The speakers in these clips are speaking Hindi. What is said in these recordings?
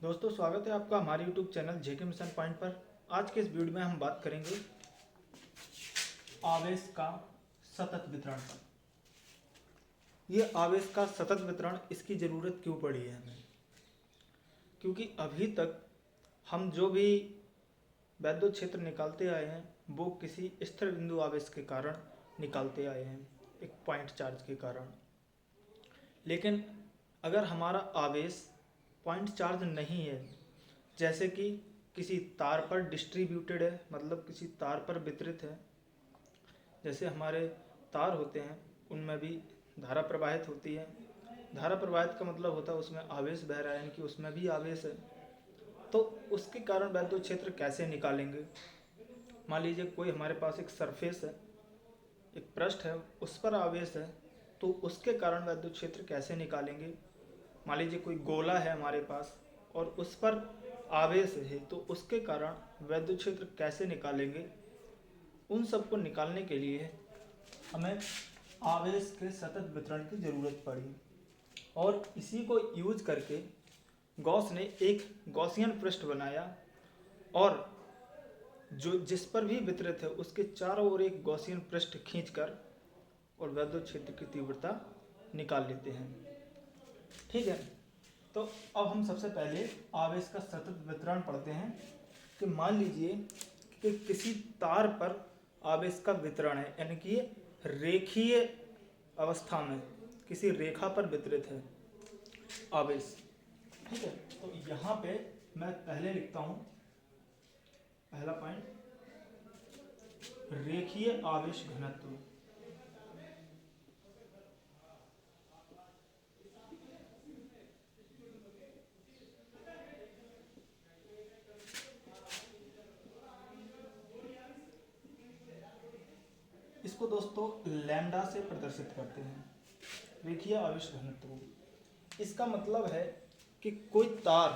दोस्तों स्वागत है आपका हमारे YouTube चैनल जेके मिशन पॉइंट पर। आज के इस वीडियो में हम बात करेंगे आवेश का सतत वितरण पर। ये आवेश का सतत वितरण इसकी ज़रूरत क्यों पड़ी है हमें? क्योंकि अभी तक हम जो भी वैद्युत क्षेत्र निकालते आए हैं वो किसी स्थिर बिंदु आवेश के कारण निकालते आए हैं, एक पॉइंट चार्ज के कारण। लेकिन अगर हमारा आवेश पॉइंट चार्ज नहीं है, जैसे कि किसी तार पर डिस्ट्रीब्यूटेड है, मतलब किसी तार पर वितरित है, जैसे हमारे तार होते हैं उनमें भी धारा प्रवाहित होती है। धारा प्रवाहित का मतलब होता है उसमें आवेश बह रहा है, यानी कि उसमें भी आवेश है। तो उसके कारण वैद्युत क्षेत्र कैसे निकालेंगे? मान लीजिए कोई हमारे पास एक सरफेस है, एक पृष्ठ है, उस पर आवेश है, तो उसके कारण वैद्युत क्षेत्र कैसे निकालेंगे? मान लीजिए कोई गोला है हमारे पास और उस पर आवेश है, तो उसके कारण वैद्युत क्षेत्र कैसे निकालेंगे? उन सब को निकालने के लिए हमें आवेश के सतत वितरण की ज़रूरत पड़ी और इसी को यूज करके गॉस ने एक गॉसियन पृष्ठ बनाया और जो जिस पर भी वितरित है उसके चारों ओर एक गॉसियन पृष्ठ खींचकर और वैद्युत क्षेत्र की तीव्रता निकाल लेते हैं। ठीक है, तो अब हम सबसे पहले आवेश का सतत वितरण पढ़ते हैं कि मान लीजिए कि किसी तार पर आवेश का वितरण है, यानी कि ये रेखीय अवस्था में किसी रेखा पर वितरित है आवेश। ठीक है, तो यहाँ पे मैं पहले लिखता हूँ पहला पॉइंट, रेखीय आवेश घनत्व। इसको दोस्तों लैम्डा से प्रदर्शित करते हैं, रेखीय आवेश घनत्व। इसका मतलब है कि कोई तार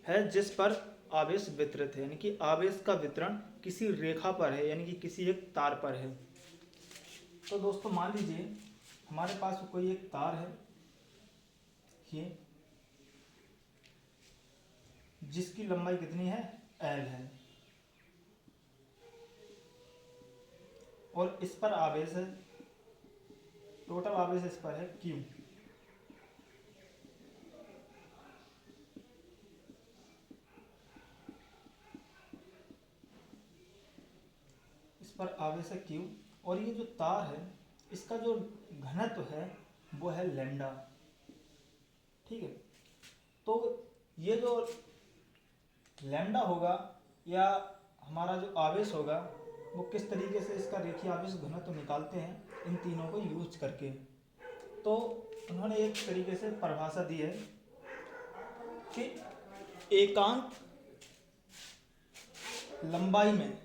है जिस पर आवेश वितरित है, यानी कि आवेश का वितरण किसी रेखा पर है, यानी कि किसी एक तार पर है। तो दोस्तों मान लीजिए हमारे पास कोई एक तार है ये, जिसकी लंबाई कितनी है, L है, और इस पर आवेश है, टोटल आवेश इस पर है Q। इस पर आवेश है Q और ये जो तार है इसका जो घनत्व है वो है लैम्डा। ठीक है, तो ये जो लैम्डा होगा या हमारा जो आवेश होगा वो किस तरीके से इसका रेखीय आवेश घनत्व निकालते हैं इन तीनों को यूज करके। तो उन्होंने एक तरीके से परिभाषा दी है कि एकांक लंबाई में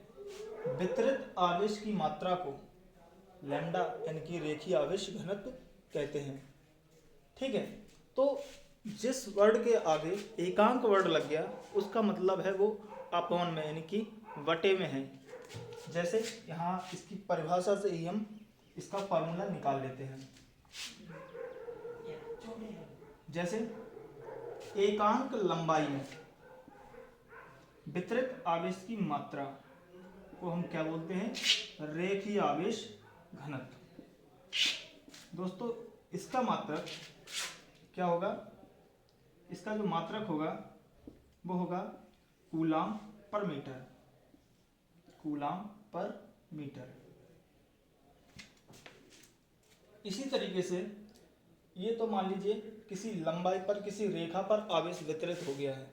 वितरित आवेश की मात्रा को लैम्डा यानी कि रेखीय आवेश घनत्व कहते हैं। ठीक है, तो जिस वर्ड के आगे एकांक वर्ड लग गया उसका मतलब है वो अपॉन में, यानी कि वटे में है। जैसे यहाँ इसकी परिभाषा से ही हम इसका फॉर्मूला निकाल लेते हैं। जैसे एकांक लंबाई में वितरित आवेश की मात्रा को हम क्या बोलते हैं, रेखीय आवेश घनत्व। दोस्तों इसका मात्रक क्या होगा, इसका जो मात्रक होगा वो होगा कूलाम पर मीटर, कूलाम पर मीटर। इसी तरीके से ये तो मान लीजिए किसी लंबाई पर किसी रेखा पर आवेश वितरित हो गया है।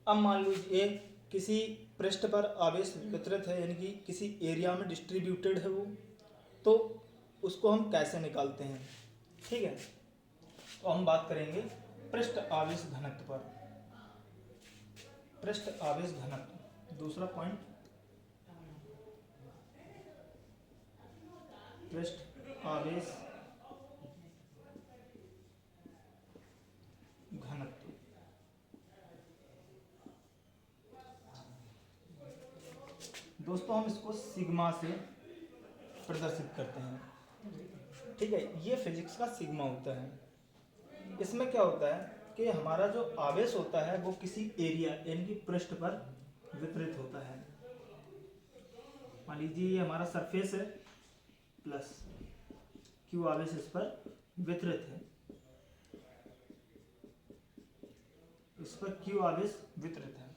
अब मान लीजिए किसी पृष्ठ पर आवेश वितरित है, यानी कि किसी एरिया में डिस्ट्रीब्यूटेड है वो, तो उसको हम कैसे निकालते हैं? ठीक है, तो हम बात करेंगे पृष्ठ आवेश घनत्व पर। पृष्ठ आवेश घनत्व दूसरा पॉइंट, पृष्ठ आवेश घनत्व। दोस्तों हम इसको सिग्मा से प्रदर्शित करते हैं। ठीक है, ये फिजिक्स का सिग्मा होता है। इसमें क्या होता है कि हमारा जो आवेश होता है वो किसी एरिया यानी कि पृष्ठ पर वितरित होता है। मान लीजिए ये हमारा सरफेस है प्लस क्यू आवेश इस पर वितरित है, इस पर क्यू आवेश वितरित है,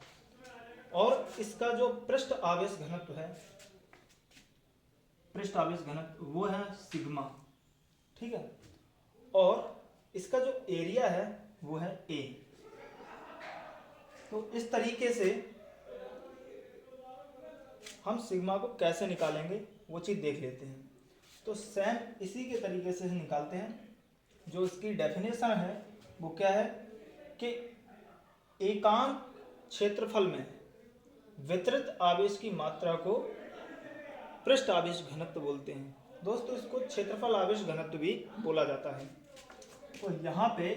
और इसका जो पृष्ठ आवेश घनत्व है, पृष्ठ आवेश घनत्व वो है सिग्मा, ठीक है, और इसका जो एरिया है वो है ए। तो इस तरीके से हम सिग्मा को कैसे निकालेंगे वो चीज देख लेते हैं। तो सेम इसी के तरीके से निकालते हैं। जो इसकी डेफिनेशन है वो क्या है कि एकांक क्षेत्रफल में वितरित आवेश की मात्रा को पृष्ठ आवेश घनत्व बोलते हैं। दोस्तों इसको क्षेत्रफल आवेश घनत्व भी बोला जाता है। तो यहाँ पे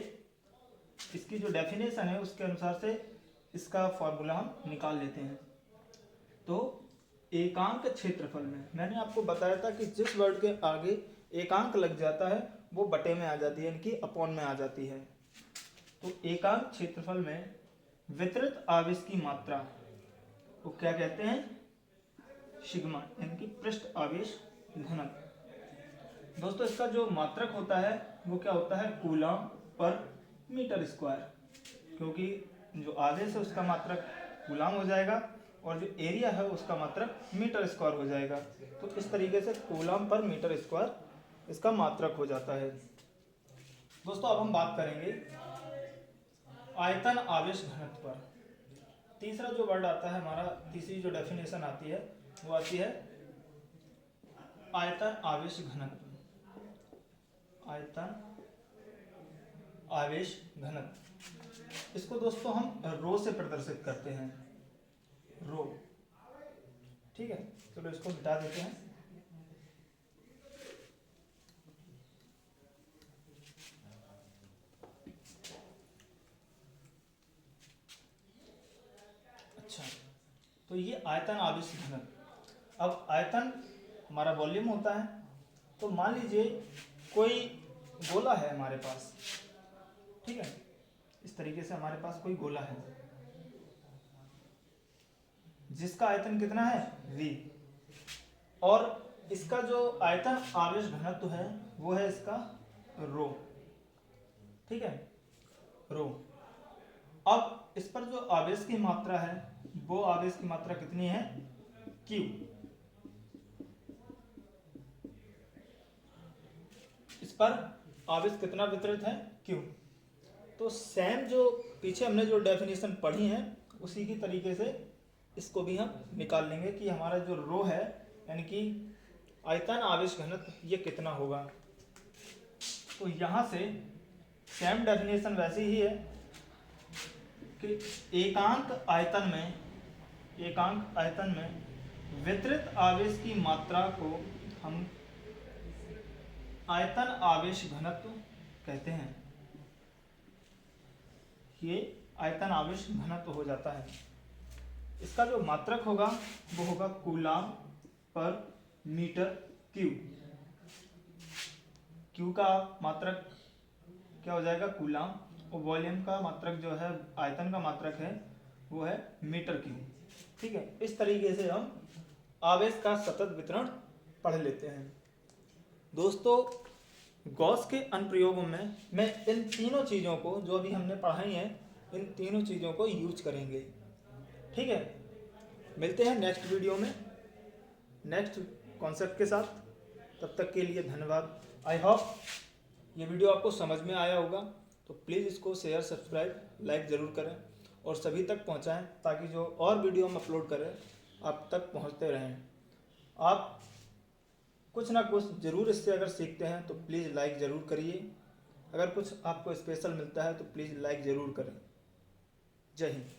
इसकी जो डेफिनेशन है उसके अनुसार से इसका फॉर्मूला हम निकाल लेते हैं। तो एकांक क्षेत्रफल में मैंने आपको बताया था कि जिस वर्ड के आगे एकांक लग जाता है वो बटे में आ जाती है, यानी कि अपॉन में आ जाती है। तो एकांक क्षेत्रफल में वितरित आवेश की मात्रा वो क्या कहते हैं, सिग्मा, यानी कि पृष्ठ आवेश घनत्व। दोस्तों इसका जो मात्रक होता है वो क्या होता है, कूलम पर मीटर स्क्वायर, क्योंकि जो आवेश है उसका मात्रक कूलम हो जाएगा और जो एरिया है उसका मात्रक मीटर स्क्वायर हो जाएगा। तो इस तरीके से कूलम पर मीटर स्क्वायर इसका मात्रक हो जाता है। दोस्तों अब हम बात करेंगे आयतन आवेश घनत्व पर। तीसरा जो वर्ड आता है हमारा, तीसरी जो डेफिनेशन आती है वो आती है आयतन आवेश घनत्व। आयतन आवेश घनत्व, इसको दोस्तों हम रो से प्रदर्शित करते हैं, रो, ठीक है। चलो इसको मिटा देते हैं। अच्छा, तो ये आयतन आवेश घनत्व। अब आयतन हमारा वॉल्यूम होता है। तो मान लीजिए कोई गोला है हमारे पास, ठीक है, इस तरीके से हमारे पास कोई गोला है जिसका आयतन कितना है v, और इसका जो आयतन आवेश घनत्व है वो है इसका रो, ठीक है, रो। अब इस पर जो आवेश की मात्रा है वो आवेश की मात्रा कितनी है, q। इस पर आवेश कितना वितरित है, q। तो सेम जो पीछे हमने जो डेफिनेशन पढ़ी है उसी की तरीके से इसको भी हम निकाल लेंगे कि हमारा जो रो है यानी कि आयतन आवेश घनत्व ये कितना होगा। तो यहाँ से सेम डेफिनेशन वैसी ही है कि एकांक आयतन में वितरित आवेश की मात्रा को हम आयतन आवेश घनत्व कहते हैं। ये आयतन आवेश घनत्व हो जाता है। इसका जो मात्रक होगा वो होगा coulomb per metre cube. Q का मात्रक क्या हो जाएगा, कूलम, और वॉल्यूम का मात्रक जो है, आयतन का मात्रक है वो है मीटर क्यूब, ठीक है। इस तरीके से हम आवेश का सतत वितरण पढ़ लेते हैं। दोस्तों गॉस के अनुप्रयोगों में मैं इन तीनों चीज़ों को जो अभी हमने पढ़ाई हैं इन तीनों चीज़ों को यूज करेंगे, ठीक है। मिलते हैं नेक्स्ट वीडियो में नेक्स्ट कॉन्सेप्ट के साथ। तब तक के लिए धन्यवाद। आई होप ये वीडियो आपको समझ में आया होगा। तो प्लीज़ इसको शेयर, सब्सक्राइब, लाइक ज़रूर करें और सभी तक पहुंचाएं ताकि जो और वीडियो हम अपलोड करें आप तक पहुंचते रहें। आप कुछ ना कुछ ज़रूर इससे अगर सीखते हैं तो प्लीज़ लाइक ज़रूर करिए। अगर कुछ आपको स्पेशल मिलता है तो प्लीज़ लाइक ज़रूर करें। जय हिंद।